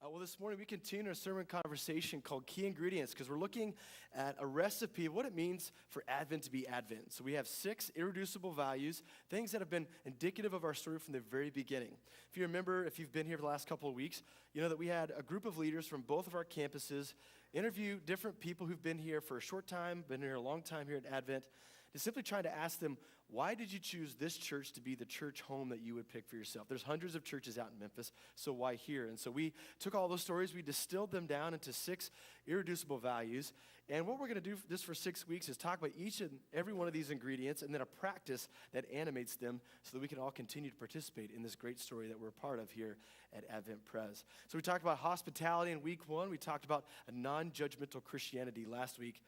Well, this morning we continue our sermon conversation called Key Ingredients because we're looking at a recipe of what it means for Advent to be Advent. So we have 6 irreducible values, things that have been indicative of our story from the very beginning. If you remember, if you've been here for the last couple of weeks, you know that we had a group of leaders from both of our campuses interview different people who've been here for a short time, been here a long time here at Advent, to simply try to ask them, why did you choose this church to be the church home that you would pick for yourself? There's hundreds of churches out in Memphis, so why here? And so we took all those stories, we distilled them down into 6 irreducible values. And what we're going to do this for 6 weeks is talk about each and every one of these ingredients and then a practice that animates them so that we can all continue to participate in this great story that we're a part of here at Advent Pres. So we talked about hospitality in week 1. We talked about a non-judgmental Christianity last week.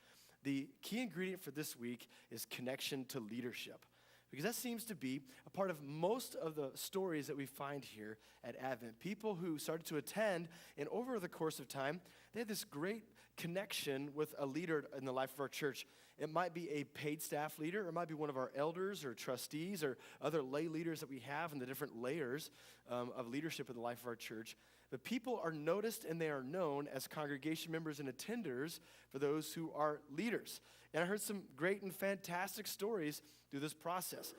The key ingredient for this week is connection to leadership, because that seems to be a part of most of the stories that we find here at Advent. People who started to attend, and over the course of time, they had this great connection with a leader in the life of our church. It might be a paid staff leader, or it might be one of our elders or trustees or other lay leaders that we have in the different layers of leadership in the life of our church. But people are noticed and they are known as congregation members and attenders for those who are leaders. And I heard some great and fantastic stories through this process.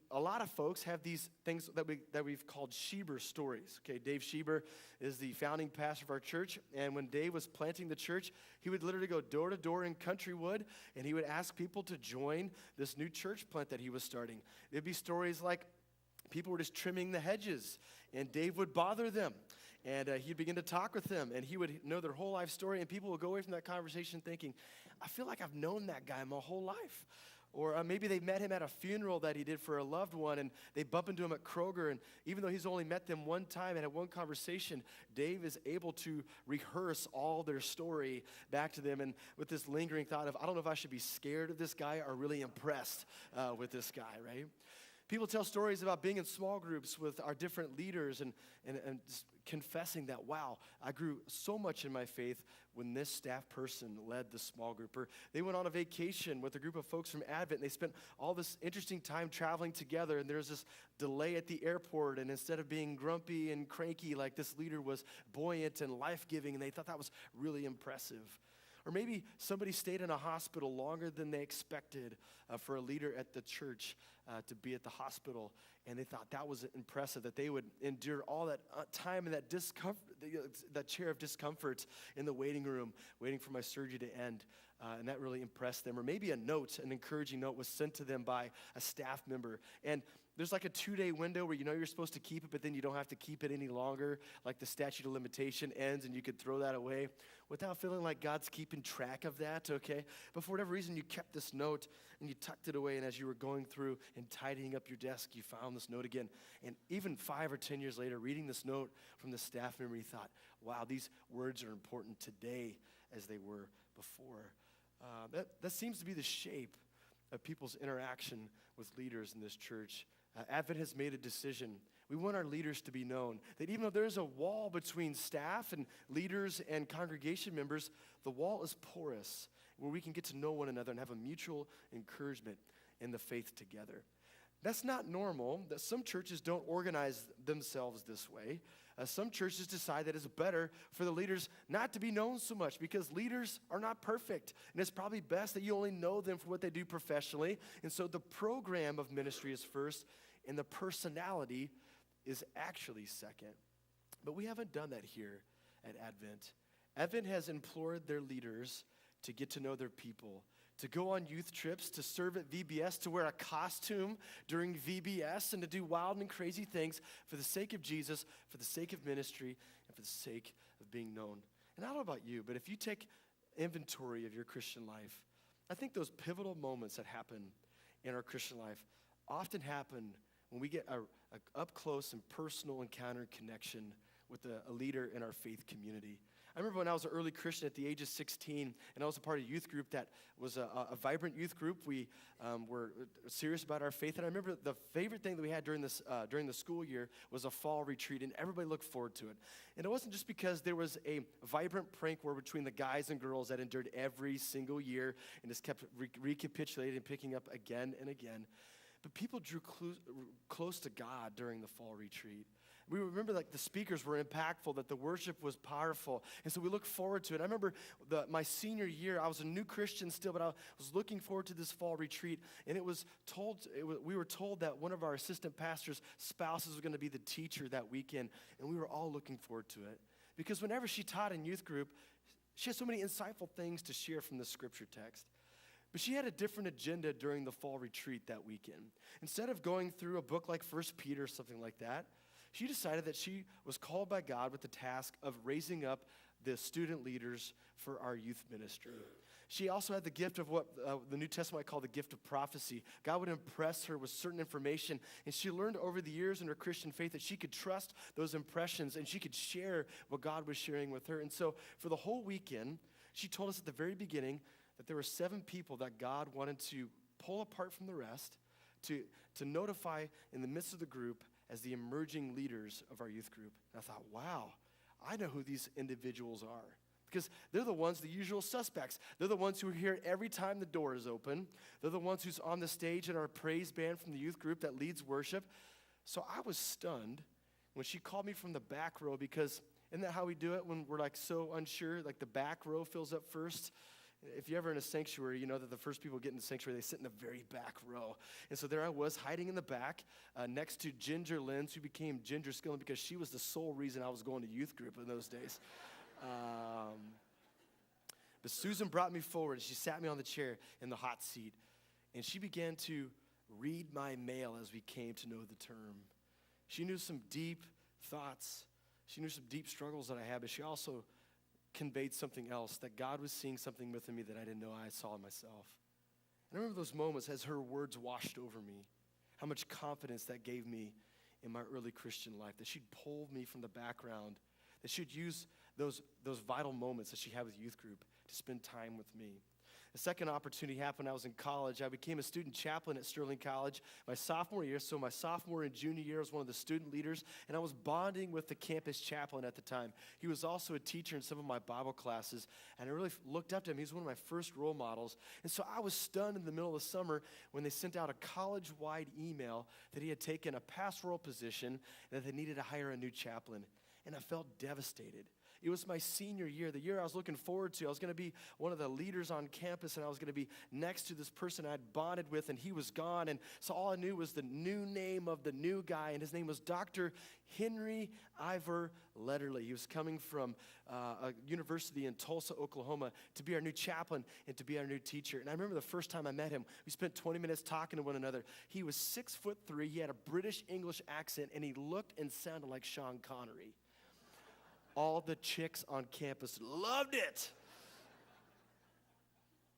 A lot of folks have these things that we've called Sheber stories. Okay, Dave Sheber is the founding pastor of our church, and when Dave was planting the church, he would literally go door to door in Countrywood, and he would ask people to join this new church plant that he was starting. There'd be stories like people were just trimming the hedges, and Dave would bother them. And he'd begin to talk with them, and he would know their whole life story, and people would go away from that conversation thinking, I feel like I've known that guy my whole life. Or maybe they met him at a funeral that he did for a loved one, and they bump into him at Kroger, and even though he's only met them one time and had one conversation, Dave is able to rehearse all their story back to them, and with this lingering thought of, I don't know if I should be scared of this guy or really impressed with this guy, right? People tell stories about being in small groups with our different leaders and just confessing that, wow, I grew so much in my faith when this staff person led the small group. Or they went on a vacation with a group of folks from Advent, and they spent all this interesting time traveling together, and there's this delay at the airport, and instead of being grumpy and cranky, like this leader was buoyant and life-giving, and they thought that was really impressive. Or maybe somebody stayed in a hospital longer than they expected for a leader at the church to be at the hospital, and they thought that was impressive, that they would endure all that time and that discomfort, that chair of discomfort in the waiting room, waiting for my surgery to end, and that really impressed them. Or maybe an encouraging note was sent to them by a staff member, and there's like a 2-day window where you know you're supposed to keep it, but then you don't have to keep it any longer, like the statute of limitation ends and you could throw that away without feeling like God's keeping track of that, okay? But for whatever reason, you kept this note and you tucked it away, and as you were going through and tidying up your desk, you found this note again. And even 5 or 10 years later, reading this note from the staff member, you thought, wow, these words are important today as they were before. That seems to be the shape of people's interaction with leaders in this church. Advent has made a decision. We want our leaders to be known that even though there's a wall between staff and leaders and congregation members, the wall is porous where we can get to know one another and have a mutual encouragement in the faith together. That's not normal. That some churches don't organize themselves this way. Some churches decide that it's better for the leaders not to be known so much because leaders are not perfect. And it's probably best that you only know them for what they do professionally. And so the program of ministry is first, and the personality is actually second. But we haven't done that here at Advent. Advent has implored their leaders to get to know their people, to go on youth trips, to serve at VBS, to wear a costume during VBS, and to do wild and crazy things for the sake of Jesus, for the sake of ministry, and for the sake of being known. And I don't know about you, but if you take inventory of your Christian life, I think those pivotal moments that happen in our Christian life often happen when we get a up-close and personal encounter and connection with a leader in our faith community. I remember when I was an early Christian at the age of 16, and I was a part of a youth group that was a vibrant youth group. We were serious about our faith, and I remember the favorite thing that we had during the school year was a fall retreat, and everybody looked forward to it. And it wasn't just because there was a vibrant prank war between the guys and girls that endured every single year and just kept recapitulating and picking up again and again. But people drew close to God during the fall retreat. We remember like the speakers were impactful, that the worship was powerful. And so we look forward to it. I remember my senior year, I was a new Christian still, but I was looking forward to this fall retreat. And we were told that one of our assistant pastors' spouses was going to be the teacher that weekend. And we were all looking forward to it. Because whenever she taught in youth group, she had so many insightful things to share from the scripture text. But she had a different agenda during the fall retreat that weekend. Instead of going through a book like 1 Peter or something like that, she decided that she was called by God with the task of raising up the student leaders for our youth ministry. She also had the gift of what the New Testament might call the gift of prophecy. God would impress her with certain information, and she learned over the years in her Christian faith that she could trust those impressions and she could share what God was sharing with her. And so for the whole weekend, she told us at the very beginning that there were 7 people that God wanted to pull apart from the rest, to notify in the midst of the group as the emerging leaders of our youth group. And I thought, wow, I know who these individuals are. Because they're the ones, the usual suspects. They're the ones who are here every time the door is open. They're the ones who's on the stage in our praise band from the youth group that leads worship. So I was stunned when she called me from the back row, because isn't that how we do it when we're like so unsure? Like the back row fills up first. If you're ever in a sanctuary, you know that the first people get in the sanctuary, they sit in the very back row. And so there I was hiding in the back next to Ginger Lenz, who became Ginger Skillen because she was the sole reason I was going to youth group in those days. But Susan brought me forward. She sat me on the chair in the hot seat, and she began to read my mail as we came to know the term. She knew some deep thoughts. She knew some deep struggles that I had, but she also conveyed something else, that God was seeing something within me that I didn't know I saw in myself. And I remember those moments as her words washed over me, how much confidence that gave me in my early Christian life, that she'd pulled me from the background, that she'd use those vital moments that she had with youth group to spend time with me. The second opportunity happened when I was in college. I became a student chaplain at Sterling College my sophomore year. So my sophomore and junior year, I was one of the student leaders, and I was bonding with the campus chaplain at the time. He was also a teacher in some of my Bible classes, and I really looked up to him. He was one of my first role models. And so I was stunned in the middle of the summer when they sent out a college-wide email that he had taken a pastoral position and that they needed to hire a new chaplain. And I felt devastated. It was my senior year, the year I was looking forward to. I was going to be one of the leaders on campus, and I was going to be next to this person I'd bonded with, and he was gone. And so all I knew was the new name of the new guy, and his name was Dr. Henry Ivor Letterly. He was coming from a university in Tulsa, Oklahoma, to be our new chaplain and to be our new teacher. And I remember the first time I met him, we spent 20 minutes talking to one another. He was 6'3", he had a British English accent, and he looked and sounded like Sean Connery. All the chicks on campus loved it.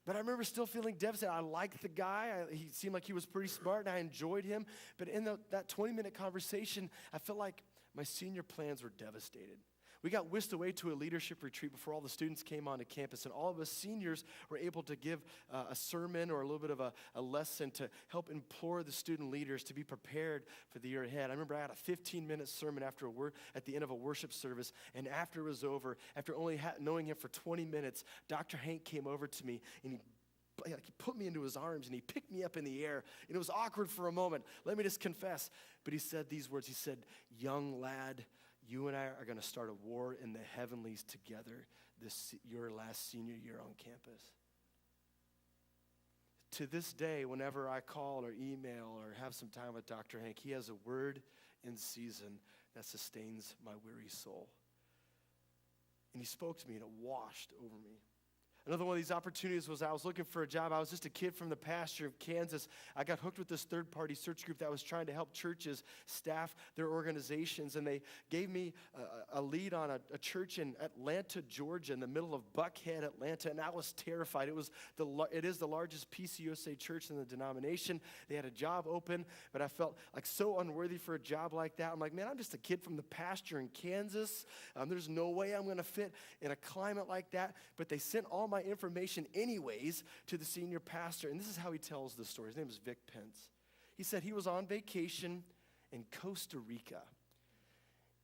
But I remember still feeling devastated. I liked the guy. He seemed like he was pretty smart, and I enjoyed him. But in that 20-minute conversation, I felt like my senior plans were devastated. We got whisked away to a leadership retreat before all the students came onto campus, and all of us seniors were able to give a sermon or a little bit of a lesson to help implore the student leaders to be prepared for the year ahead. I remember I had a 15-minute sermon at the end of a worship service, and after it was over, after only knowing him for 20 minutes, Dr. Hank came over to me, and he put me into his arms, and he picked me up in the air, and it was awkward for a moment. Let me just confess. But he said these words. He said, "Young lad, you and I are going to start a war in the heavenlies together your last senior year on campus." To this day, whenever I call or email or have some time with Dr. Hank, he has a word in season that sustains my weary soul. And he spoke to me, and it washed over me. Another one of these opportunities was I was looking for a job. I was just a kid from the pasture of Kansas. I got hooked with this third-party search group that was trying to help churches staff their organizations, and they gave me a lead on a church in Atlanta, Georgia, in the middle of Buckhead, Atlanta, and I was terrified. It is the largest PCUSA church in the denomination. They had a job open, but I felt like so unworthy for a job like that. I'm like, man, I'm just a kid from the pasture in Kansas. There's no way I'm going to fit in a climate like that, but they sent all my information anyways to the senior pastor, and this is how he tells the story. His name is Vic Pence. He said he was on vacation in Costa Rica,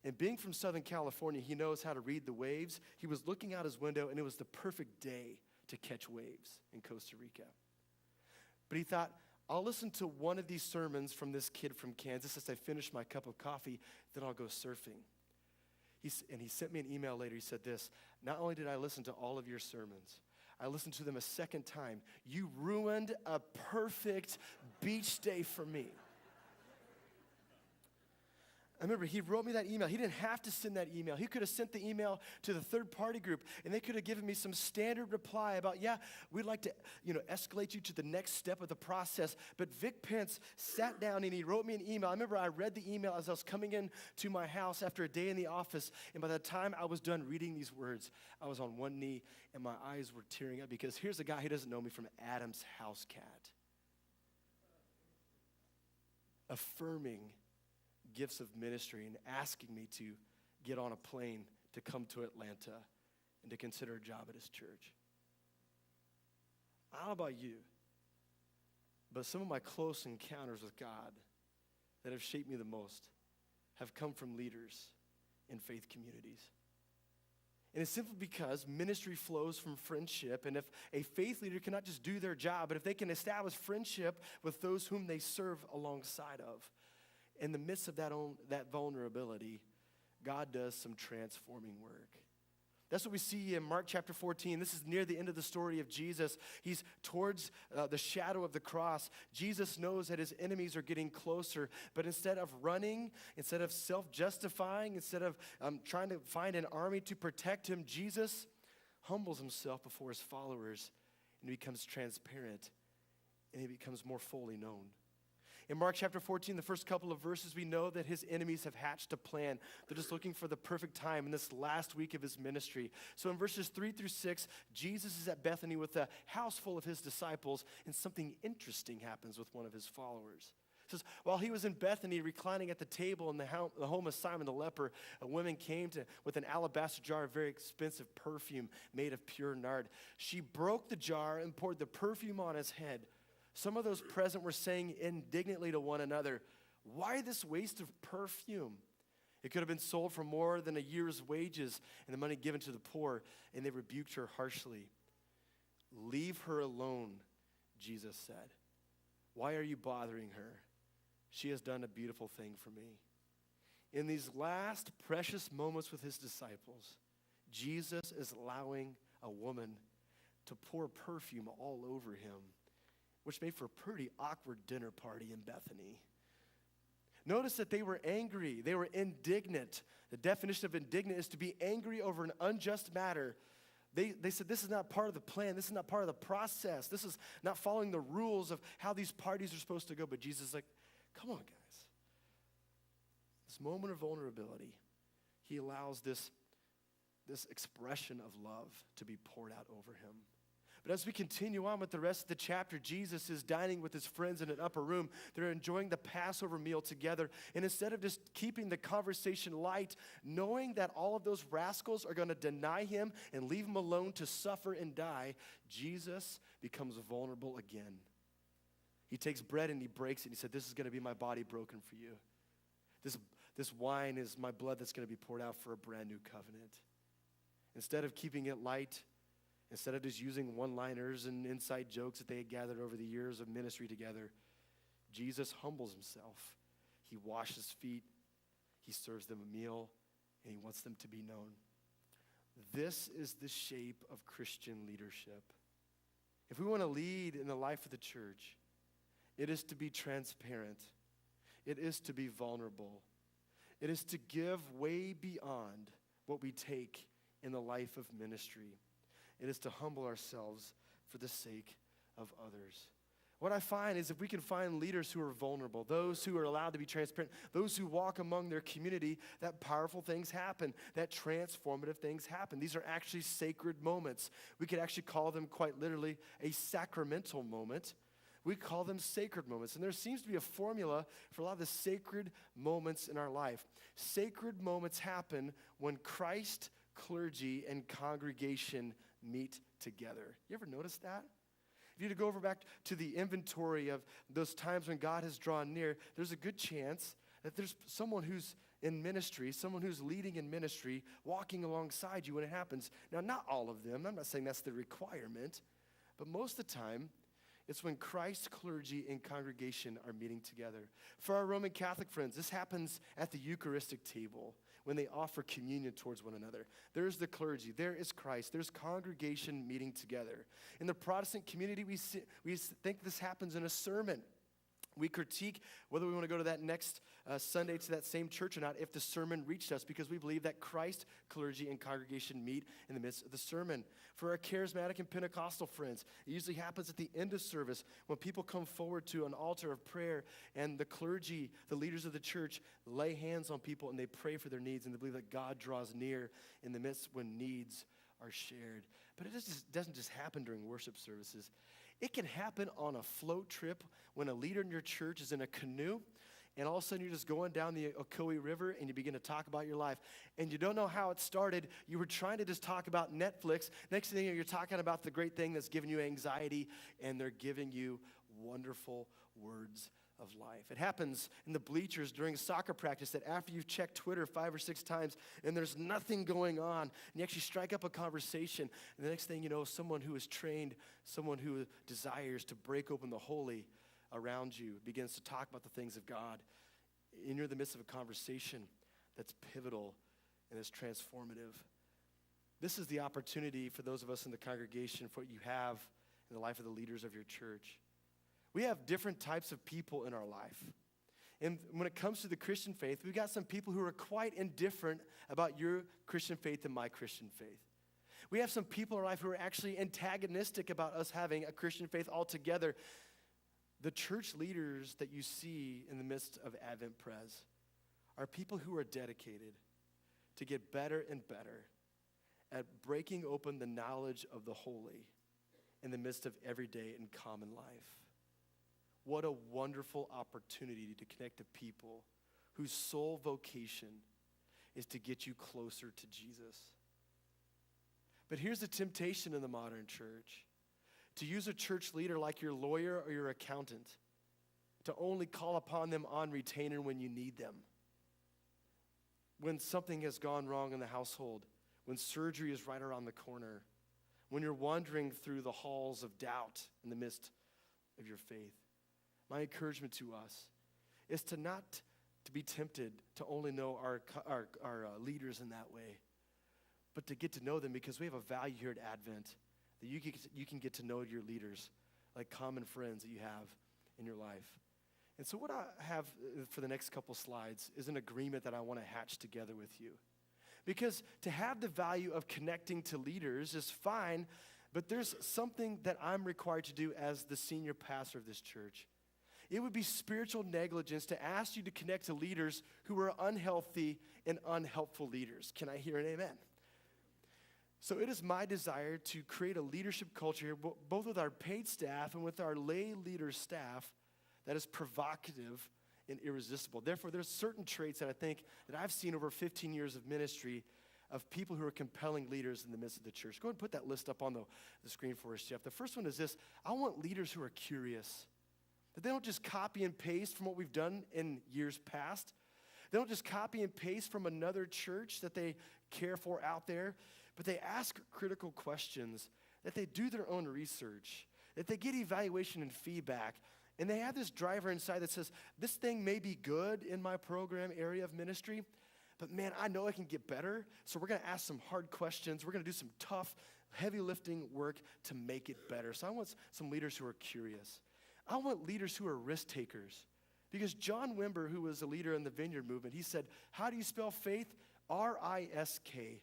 and being from Southern California, he knows how to read the waves. He was looking out his window, and it was the perfect day to catch waves in Costa Rica. But he thought, I'll listen to one of these sermons from this kid from Kansas as I finish my cup of coffee, then I'll go surfing. And he sent me an email later. He said this, not only did I listen to all of your sermons, I listened to them a second time. You ruined a perfect beach day for me. I remember he wrote me that email. He didn't have to send that email. He could have sent the email to the third party group, and they could have given me some standard reply about, yeah, we'd like to, escalate you to the next step of the process. But Vic Pence sat down and he wrote me an email. I remember I read the email as I was coming in to my house after a day in the office, and by the time I was done reading these words, I was on one knee and my eyes were tearing up because here's a guy who doesn't know me from Adam's house cat. Affirming gifts of ministry and asking me to get on a plane to come to Atlanta and to consider a job at his church. I don't know about you, but some of my close encounters with God that have shaped me the most have come from leaders in faith communities. And it's simply because ministry flows from friendship, and if a faith leader cannot just do their job, but if they can establish friendship with those whom they serve alongside of, in the midst of that vulnerability, God does some transforming work. That's what we see in Mark chapter 14. This is near the end of the story of Jesus. He's towards the shadow of the cross. Jesus knows that his enemies are getting closer, but instead of running, instead of self-justifying, instead of trying to find an army to protect him, Jesus humbles himself before his followers, and he becomes transparent, and he becomes more fully known. In Mark chapter 14, the first couple of verses, we know that his enemies have hatched a plan. They're just looking for the perfect time in this last week of his ministry. So in verses 3 through 6, Jesus is at Bethany with a house full of his disciples, and something interesting happens with one of his followers. It says, while he was in Bethany, reclining at the table in the home of Simon the leper, a woman came with an alabaster jar of very expensive perfume made of pure nard. She broke the jar and poured the perfume on his head. Some of those present were saying indignantly to one another, why this waste of perfume? It could have been sold for more than a year's wages and the money given to the poor, and they rebuked her harshly. Leave her alone, Jesus said. Why are you bothering her? She has done a beautiful thing for me. In these last precious moments with his disciples, Jesus is allowing a woman to pour perfume all over him, which made for a pretty awkward dinner party in Bethany. Notice that they were angry. They were indignant. The definition of indignant is to be angry over an unjust matter. They said, this is not part of the plan. This is not part of the process. This is not following the rules of how these parties are supposed to go. But Jesus is like, come on, guys. This moment of vulnerability, he allows this expression of love to be poured out over him. But as we continue on with the rest of the chapter, Jesus is dining with his friends in an upper room. They're enjoying the Passover meal together. And instead of just keeping the conversation light, knowing that all of those rascals are going to deny him and leave him alone to suffer and die, Jesus becomes vulnerable again. He takes bread and he breaks it. And he said, this is going to be my body broken for you. This wine is my blood that's going to be poured out for a brand new covenant. Instead of keeping it light, instead of just using one-liners and inside jokes that they had gathered over the years of ministry together, Jesus humbles himself. He washes feet, he serves them a meal, and he wants them to be known. This is the shape of Christian leadership. If we want to lead in the life of the church, it is to be transparent. It is to be vulnerable. It is to give way beyond what we take in the life of ministry. It is to humble ourselves for the sake of others. What I find is if we can find leaders who are vulnerable, those who are allowed to be transparent, those who walk among their community, that powerful things happen, that transformative things happen. These are actually sacred moments. We could actually call them quite literally a sacramental moment. We call them sacred moments. And there seems to be a formula for a lot of the sacred moments in our life. Sacred moments happen when Christ, clergy, and congregation meet together. You ever notice that? If you were to go over back to the inventory of those times when God has drawn near, there's a good chance that there's someone who's in ministry, someone who's leading in ministry, walking alongside you when it happens. Now, not all of them. I'm not saying that's the requirement, but most of the time, It's when Christ, clergy, and congregation are meeting together. For our Roman Catholic friends, this happens at the Eucharistic table when they offer communion towards one another. There's the clergy, there is Christ, there's congregation meeting together. In the Protestant community, we think this happens in a sermon. We critique whether we want to go to that next Sunday to that same church or not if the sermon reached us, because we believe that Christ, clergy, and congregation meet in the midst of the sermon. For our charismatic and Pentecostal friends, it usually happens at the end of service when people come forward to an altar of prayer and the clergy, the leaders of the church, lay hands on people and they pray for their needs, and they believe that God draws near in the midst when needs are shared. But it doesn't just happen during worship services. It can happen on a float trip when a leader in your church is in a canoe and all of a sudden you're just going down the Ocoee River and you begin to talk about your life. And you don't know how it started. You were trying to just talk about Netflix. Next thing you're talking about the great thing that's giving you anxiety, and they're giving you wonderful words of life. It happens in the bleachers during soccer practice that after you've checked Twitter 5 or 6 times and there's nothing going on, and you actually strike up a conversation, and the next thing you know, someone who is trained, someone who desires to break open the holy around you begins to talk about the things of God. And you're in the midst of a conversation that's pivotal and is transformative. This is the opportunity for those of us in the congregation, for what you have in the life of the leaders of your church. We have different types of people in our life. And when it comes to the Christian faith, we've got some people who are quite indifferent about your Christian faith and my Christian faith. We have some people in our life who are actually antagonistic about us having a Christian faith altogether. The church leaders that you see in the midst of Advent Pres are people who are dedicated to get better and better at breaking open the knowledge of the holy in the midst of everyday and common life. What a wonderful opportunity to connect to people whose sole vocation is to get you closer to Jesus. But here's the temptation in the modern church: to use a church leader like your lawyer or your accountant, to only call upon them on retainer when you need them. When something has gone wrong in the household, when surgery is right around the corner, when you're wandering through the halls of doubt in the midst of your faith. My encouragement to us is to not to be tempted to only know our leaders in that way, but to get to know them, because we have a value here at Advent that you can get to know your leaders like common friends that you have in your life. And so what I have for the next couple slides is an agreement that I want to hatch together with you. Because to have the value of connecting to leaders is fine, but there's something that I'm required to do as the senior pastor of this church. It would be spiritual negligence to ask you to connect to leaders who are unhealthy and unhelpful leaders. Can I hear an amen? So it is my desire to create a leadership culture here, both with our paid staff and with our lay leader staff, that is provocative and irresistible. Therefore, there's certain traits that I think that I've seen over 15 years of ministry of people who are compelling leaders in the midst of the church. Go ahead and put that list up on the screen for us, Jeff. The first one is this: I want leaders who are curious. That they don't just copy and paste from what we've done in years past. They don't just copy and paste from another church that they care for out there, but they ask critical questions, that they do their own research, that they get evaluation and feedback, and they have this driver inside that says, this thing may be good in my program area of ministry, but man, I know I can get better, so we're going to ask some hard questions. We're going to do some tough, heavy lifting work to make it better. So I want some leaders who are curious. I want leaders who are risk takers. Because John Wimber, who was a leader in the Vineyard movement, he said, how do you spell faith? R-I-S-K.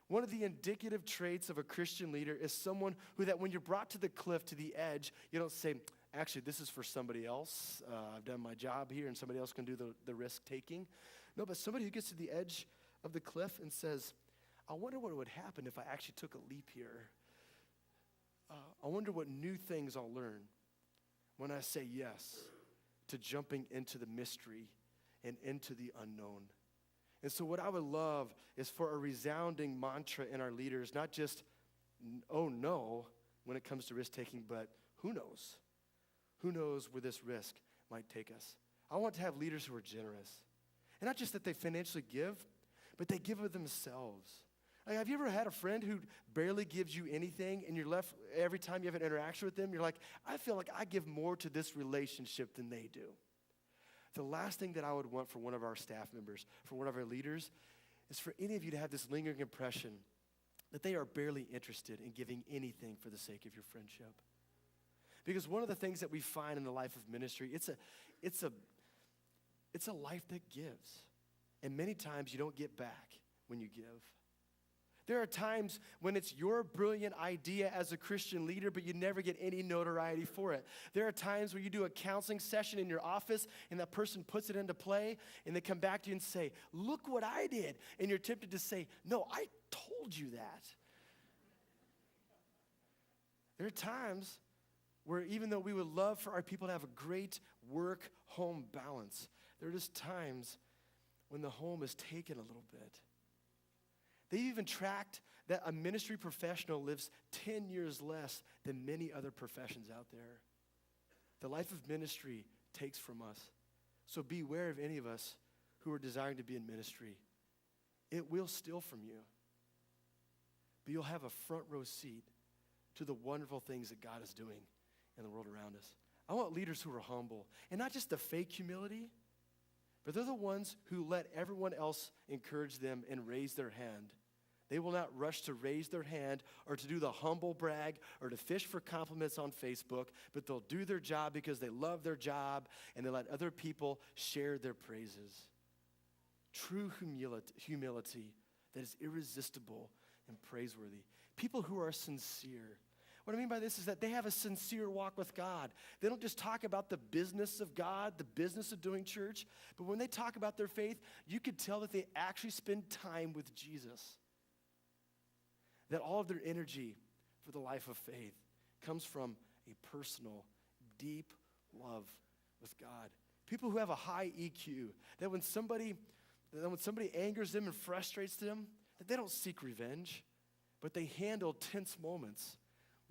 One of the indicative traits of a Christian leader is someone who, that when you're brought to the cliff, to the edge, you don't say, actually, this is for somebody else. I've done my job here, and somebody else can do the risk taking. No, but somebody who gets to the edge of the cliff and says, I wonder what would happen if I actually took a leap here. I wonder what new things I'll learn when I say yes to jumping into the mystery and into the unknown. And so what I would love is for a resounding mantra in our leaders, not just, oh no, when it comes to risk-taking, but who knows? Who knows where this risk might take us? I want to have leaders who are generous. And not just that they financially give, but they give of themselves. Like, have you ever had a friend who barely gives you anything, and you're left, every time you have an interaction with them, you're like, I feel like I give more to this relationship than they do. The last thing that I would want for one of our staff members, for one of our leaders, is for any of you to have this lingering impression that they are barely interested in giving anything for the sake of your friendship. Because one of the things that we find in the life of ministry, it's a life that gives. And many times you don't get back when you give. There are times when it's your brilliant idea as a Christian leader, but you never get any notoriety for it. There are times where you do a counseling session in your office, and that person puts it into play, and they come back to you and say, look what I did. And you're tempted to say, no, I told you that. There are times where even though we would love for our people to have a great work-home balance, there are just times when the home is taken a little bit. They even tracked that a ministry professional lives 10 years less than many other professions out there. The life of ministry takes from us. So beware of any of us who are desiring to be in ministry. It will steal from you. But you'll have a front row seat to the wonderful things that God is doing in the world around us. I want leaders who are humble, and not just the fake humility, but they're the ones who let everyone else encourage them and raise their hand. They will not rush to raise their hand or to do the humble brag or to fish for compliments on Facebook, but they'll do their job because they love their job, and they let other people share their praises. True humility that is irresistible and praiseworthy. People who are sincere. What I mean by this is that they have a sincere walk with God. They don't just talk about the business of God, the business of doing church, but when they talk about their faith, you could tell that they actually spend time with Jesus. That all of their energy for the life of faith comes from a personal, deep love with God. People who have a high EQ, that when somebody angers them and frustrates them, that they don't seek revenge, but they handle tense moments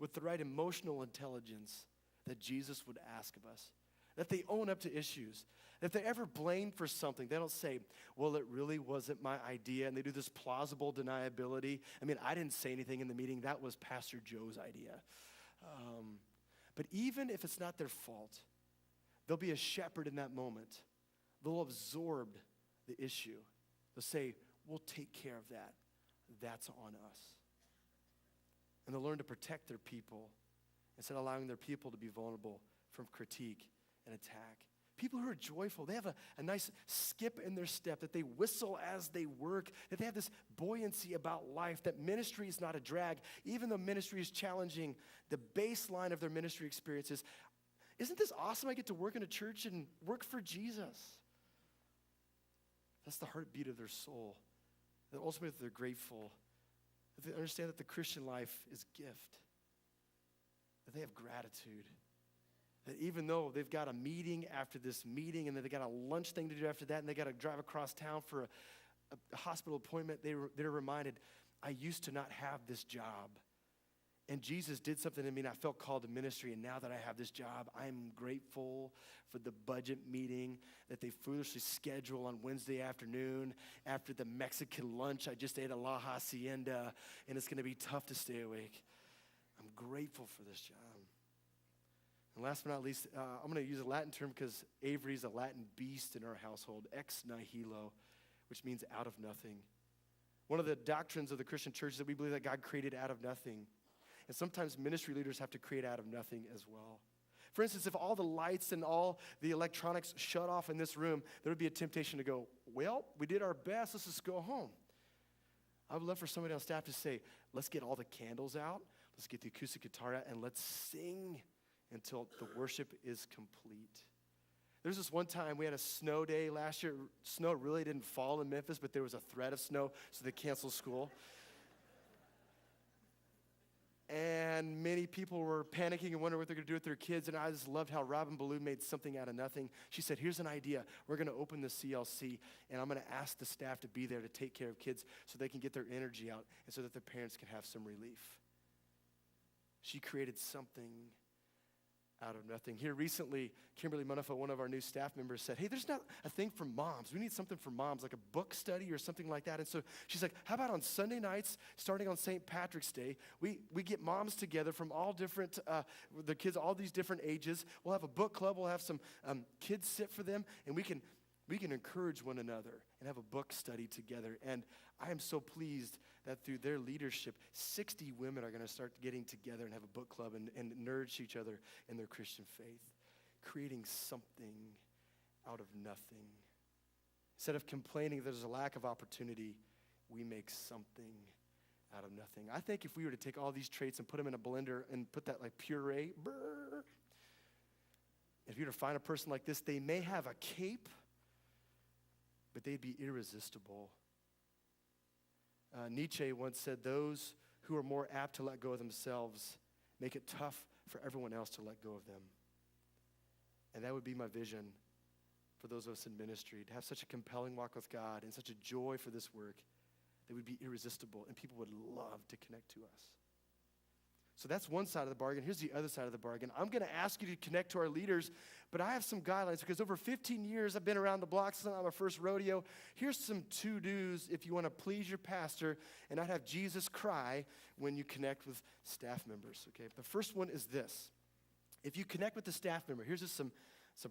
with the right emotional intelligence that Jesus would ask of us. That they own up to issues. If they're ever blamed for something, they don't say, well, it really wasn't my idea, and they do this plausible deniability. I mean, I didn't say anything in the meeting. That was Pastor Joe's idea. But even if it's not their fault, they'll be a shepherd in that moment. They'll absorb the issue. They'll say, we'll take care of that. That's on us. And they'll learn to protect their people instead of allowing their people to be vulnerable from critique and attack. People who are joyful, they have a nice skip in their step, that they whistle as they work, that they have this buoyancy about life, that ministry is not a drag. Even though ministry is challenging, the baseline of their ministry experience is, isn't this awesome? I get to work in a church and work for Jesus. That's the heartbeat of their soul. That ultimately they're grateful. That they understand that the Christian life is gift. That they have gratitude. That even though they've got a meeting after this meeting, and then they got a lunch thing to do after that, and they got to drive across town for a hospital appointment, they're reminded, I used to not have this job. And Jesus did something to me, and I felt called to ministry, and now that I have this job, I'm grateful for the budget meeting that they foolishly schedule on Wednesday afternoon after the Mexican lunch I just ate at La Hacienda, and it's going to be tough to stay awake. I'm grateful for this job. And last but not least, I'm going to use a Latin term because Avery's a Latin beast in our household, ex nihilo, which means out of nothing. One of the doctrines of the Christian church is that we believe that God created out of nothing. And sometimes ministry leaders have to create out of nothing as well. For instance, if all the lights and all the electronics shut off in this room, there would be a temptation to go, well, we did our best, let's just go home. I would love for somebody on staff to say, let's get all the candles out, let's get the acoustic guitar out, and let's sing until the worship is complete. There's this one time we had a snow day last year. Snow really didn't fall in Memphis, but there was a threat of snow, so they canceled school. And many people were panicking and wondering what they're going to do with their kids, and I just loved how Robin Ballou made something out of nothing. She said, here's an idea. We're going to open the CLC, and I'm going to ask the staff to be there to take care of kids so they can get their energy out and so that their parents can have some relief. She created something out of nothing. Here recently, Kimberly Munifo, one of our new staff members, said, hey, there's not a thing for moms. We need something for moms, like a book study or something like that. And so she's like, how about on Sunday nights, starting on St. Patrick's Day, we get moms together from all different, the kids, all these different ages. We'll have a book club. We'll have some kids sit for them, and we can encourage one another and have a book study together. And I am so pleased that through their leadership, 60 women are going to start getting together and have a book club and nourish each other in their Christian faith, creating something out of nothing. Instead of complaining there's a lack of opportunity, we make something out of nothing. I think if we were to take all these traits and put them in a blender and put that like puree, if you were to find a person like this, they may have a cape, but they'd be irresistible. Nietzsche once said, those who are more apt to let go of themselves make it tough for everyone else to let go of them. And that would be my vision for those of us in ministry, to have such a compelling walk with God and such a joy for this work that would be irresistible and people would love to connect to us. So that's one side of the bargain. Here's the other side of the bargain. I'm going to ask you to connect to our leaders, but I have some guidelines because over 15 years I've been around the block. It's not my first rodeo. Here's some to-dos if you want to please your pastor and not have Jesus cry when you connect with staff members, okay? The first one is this. If you connect with the staff member, here's just some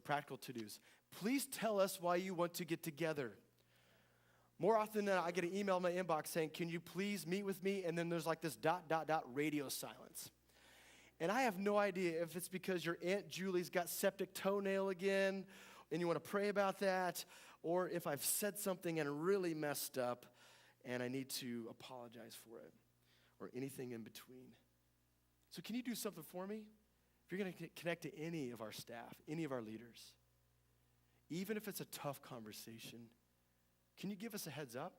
practical to-dos. Please tell us why you want to get together. More often than not, I get an email in my inbox saying, can you please meet with me? And then there's like this ... radio silence. And I have no idea if it's because your Aunt Julie's got septic toenail again and you want to pray about that, or if I've said something and really messed up and I need to apologize for it, or anything in between. So can you do something for me? If you're going to connect to any of our staff, any of our leaders, even if it's a tough conversation, can you give us a heads up?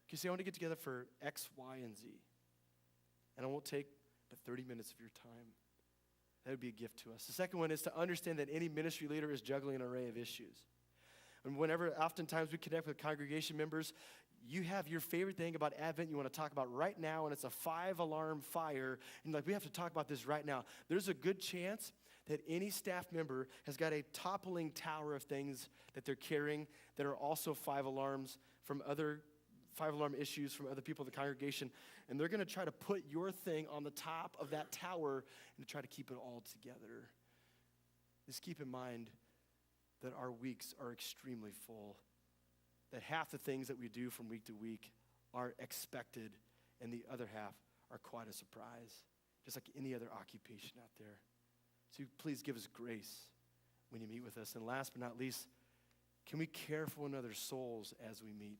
Can you say, I want to get together for X, Y, and Z. And I won't take but 30 minutes of your time. That would be a gift to us. The second one is to understand that any ministry leader is juggling an array of issues. And oftentimes we connect with congregation members, you have your favorite thing about Advent you want to talk about right now, and it's a 5-alarm fire. And like, we have to talk about this right now. There's a good chance that any staff member has got a toppling tower of things that they're carrying that are also 5 alarms from other 5-alarm issues from other people in the congregation, and they're going to try to put your thing on the top of that tower and to try to keep it all together. Just keep in mind that our weeks are extremely full, that half the things that we do from week to week are expected, and the other half are quite a surprise, just like any other occupation out there. So please give us grace when you meet with us. And last but not least, can we care for one another's souls as we meet?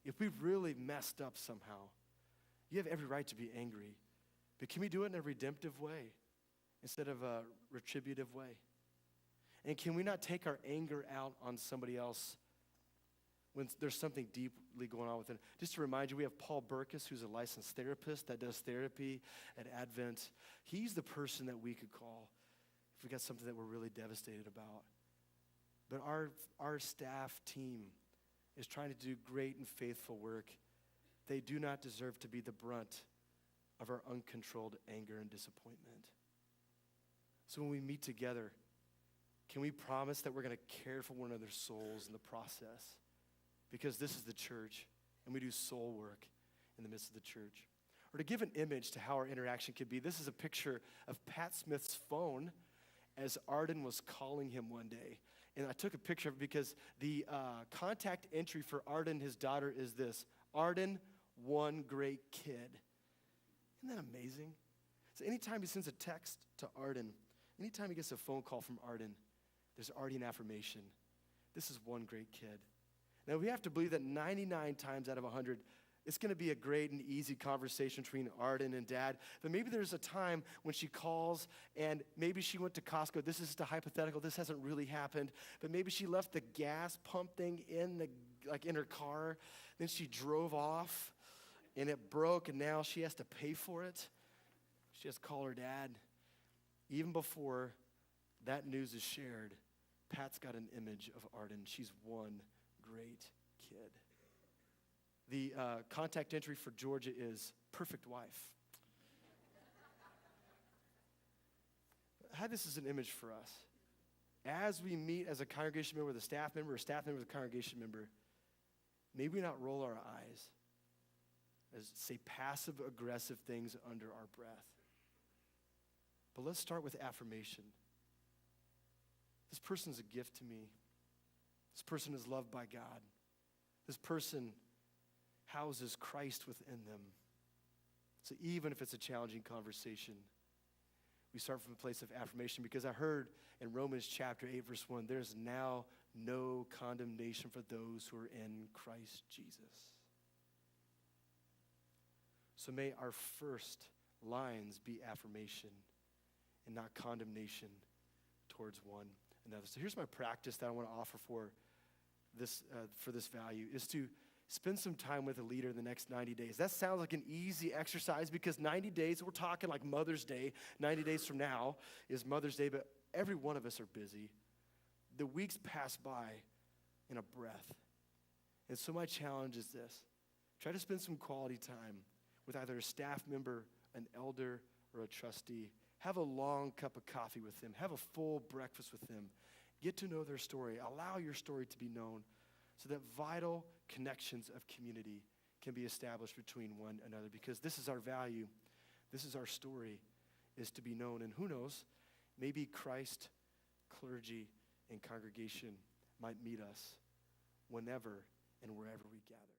If we've really messed up somehow, you have every right to be angry. But can we do it in a redemptive way instead of a retributive way? And can we not take our anger out on somebody else when there's something deeply going on with it? Just to remind you, we have Paul Burkus, who's a licensed therapist that does therapy at Advent. He's the person that we could call if we got something that we're really devastated about. But our staff team is trying to do great and faithful work. They do not deserve to be the brunt of our uncontrolled anger and disappointment. So when we meet together, can we promise that we're going to care for one another's souls in the process? Because this is the church, and we do soul work in the midst of the church. Or to give an image to how our interaction could be, this is a picture of Pat Smith's phone as Arden was calling him one day. And I took a picture of it because the contact entry for Arden, his daughter, is this: Arden, one great kid. Isn't that amazing? So anytime he sends a text to Arden, anytime he gets a phone call from Arden, there's already an affirmation. This is one great kid. Now, we have to believe that 99 times out of 100, it's going to be a great and easy conversation between Arden and Dad. But maybe there's a time when she calls and maybe she went to Costco. This is just a hypothetical. This hasn't really happened. But maybe she left the gas pump thing in her car. Then she drove off and it broke, and now she has to pay for it. She has to call her dad. Even before that news is shared, Pat's got an image of Arden. She's one great kid. The contact entry for Georgia is perfect wife. had this as an image for us. As we meet as a congregation member with a staff member, or a staff member with a congregation member, may we not roll our eyes as say passive-aggressive things under our breath. But let's start with affirmation. This person is a gift to me. This person is loved by God. This person houses Christ within them. So even if it's a challenging conversation, we start from a place of affirmation, because I heard in Romans chapter 8, verse 1, there's now no condemnation for those who are in Christ Jesus. So may our first lines be affirmation and not condemnation towards one another. So here's my practice that I want to offer for this value, is to spend some time with a leader in the next 90 days. That sounds like an easy exercise, because 90 days, we're talking like Mother's Day. 90 days from now is Mother's Day, but every one of us are busy. The weeks pass by in a breath. And so my challenge is this: try to spend some quality time with either a staff member, an elder, or a trustee. Have a long cup of coffee with them. Have a full breakfast with them. Get to know their story. Allow your story to be known, so that vital connections of community can be established between one another, because this is our value. This is our story, is to be known. And who knows, maybe Christ, clergy, and congregation might meet us whenever and wherever we gather.